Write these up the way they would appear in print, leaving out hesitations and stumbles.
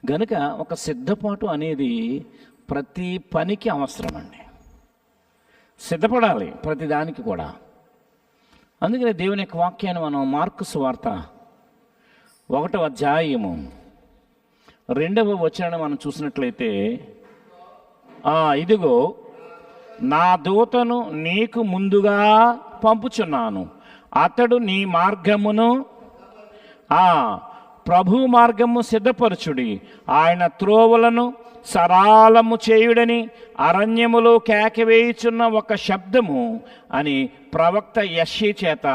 గనుక ఒక సిద్ధపాటు అనేది ప్రతి పనికి అవసరం అండి. సిద్ధపడాలి ప్రతి దానికి కూడా. అందుకనే దేవుని యొక్క వాక్యాన్ని మనం మార్కు సువార్త 1వ అధ్యాయము 2వ వచనాన్ని మనం చూసినట్లయితే, ఇదిగో నా దూతను నీకు ముందుగా పంపుచున్నాను, అతడు నీ మార్గమును ప్రభు మార్గము సిద్ధపరచుడి, ఆయన త్రోవలను సరాలము చేయుడని అరణ్యములో కేకవేయుచున్న ఒక శబ్దము అని ప్రవక్త యెషయా చేత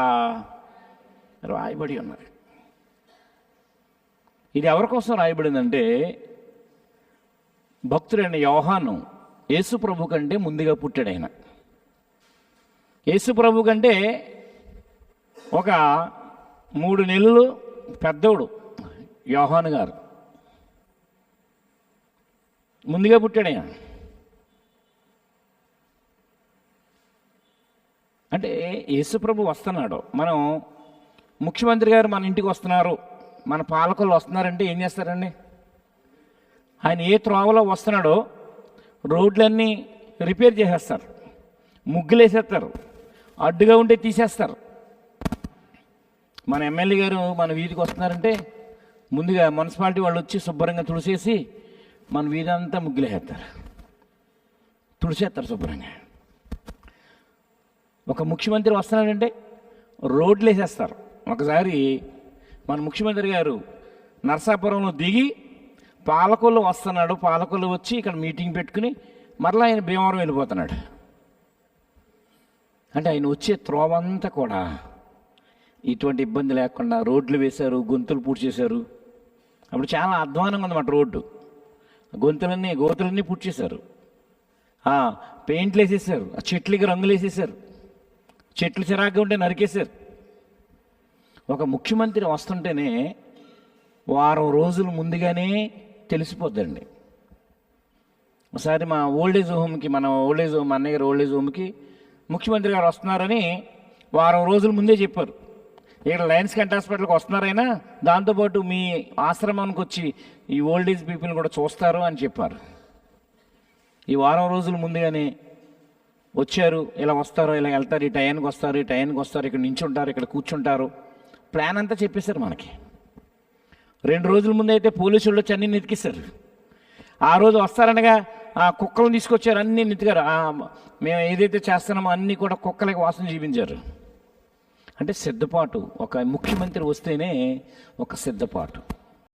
రాయబడి ఉన్నది. ఇది ఎవరి కోసం రాయబడిందంటే, భక్తుడైన యోహాను యేసు ప్రభు కంటే ముందుగా పుట్టాడు. ఆయన యేసు ప్రభు కంటే ఒక 3 నెలలు పెద్దోడు యోహాను గారు, ముందుగా పుట్టాడు ఆయన. అంటే యేసుప్రభు వస్తున్నాడు. మనం ముఖ్యమంత్రి గారు మన ఇంటికి వస్తున్నారు, మన పాలకులు వస్తున్నారంటే ఏం చేస్తారండి? ఆయన ఏ త్రోవలో వస్తున్నాడో రోడ్లన్నీ రిపేర్ చేసేస్తారు, ముగ్గులు వేసేస్తారు, అడ్డుగా ఉంటే తీసేస్తారు. మన ఎమ్మెల్యే గారు మన వీధికి వస్తున్నారంటే ముందుగా మున్సిపాలిటీ వాళ్ళు వచ్చి శుభ్రంగా తుడిసేసి మన వీధి అంతా ముగ్గులు వేస్తారు, తుడిచేస్తారు శుభ్రంగా. ఒక ముఖ్యమంత్రి వస్తున్నాడంటే రోడ్లు వేసేస్తారు. ఒకసారి మన ముఖ్యమంత్రి గారు నరసాపురంలో దిగి పాలకొల్లు వస్తున్నాడు, పాలకొల్లు వచ్చి ఇక్కడ మీటింగ్ పెట్టుకుని మరలా ఆయన భీమవరం వెళ్ళిపోతున్నాడు. అంటే ఆయన వచ్చే త్రోవంతా కూడా ఇటువంటి ఇబ్బంది లేకుండా రోడ్లు వేశారు, గొంతులు పూడ్చేశారు. అప్పుడు చాలా అధ్వానంగా ఉందన్నమాట రోడ్డు, గోతులన్నీ పూడ్చేశారు, పెయింట్లు వేసేసారు, ఆ చెట్లకి రంగులు వేసేసారు, చెట్లు చిరాగ్గా ఉంటే నరికేశారు. ఒక ముఖ్యమంత్రి వస్తుంటేనే వారం రోజులు ముందుగానే తెలిసిపోద్దండి. ఒకసారి మా ఓల్డేజ్ హోమ్కి, మన అన్నయ్య గారు ఓల్డేజ్ హోమ్కి ముఖ్యమంత్రి గారు వస్తున్నారని వారం రోజుల ముందే చెప్పారు. ఇక్కడ లయన్స్ క్యాంట్ హాస్పిటల్కి వస్తున్నారైనా దాంతోపాటు మీ ఆశ్రమానికి వచ్చి ఈ ఓల్డేజ్ పీపుల్ని కూడా చూస్తారు అని చెప్పారు. ఈ వారం రోజుల ముందుగానే వచ్చారు. ఇలా వస్తారు, ఇలా వెళ్తారు, ఈ టైంకి వస్తారు, ఈ టైంకి వస్తారు, ఇక్కడ నించుంటారు, ఇక్కడ కూర్చుంటారు, ప్లాన్ అంతా చెప్పేశారు మనకి. 2 రోజుల ముందు అయితే పోలీసులు వచ్చి అన్నీ నెతికేశారు. ఆ రోజు వస్తారనగా కుక్కలను తీసుకొచ్చారు, అన్నీ నెతికారు. మేము ఏదైతే చేస్తున్నామో అన్నీ కూడా కుక్కలకి వాసన చూపించారు. అంటే సిద్ధపాటు, ఒక ముఖ్యమంత్రి వస్తేనే ఒక సిద్ధపాటు.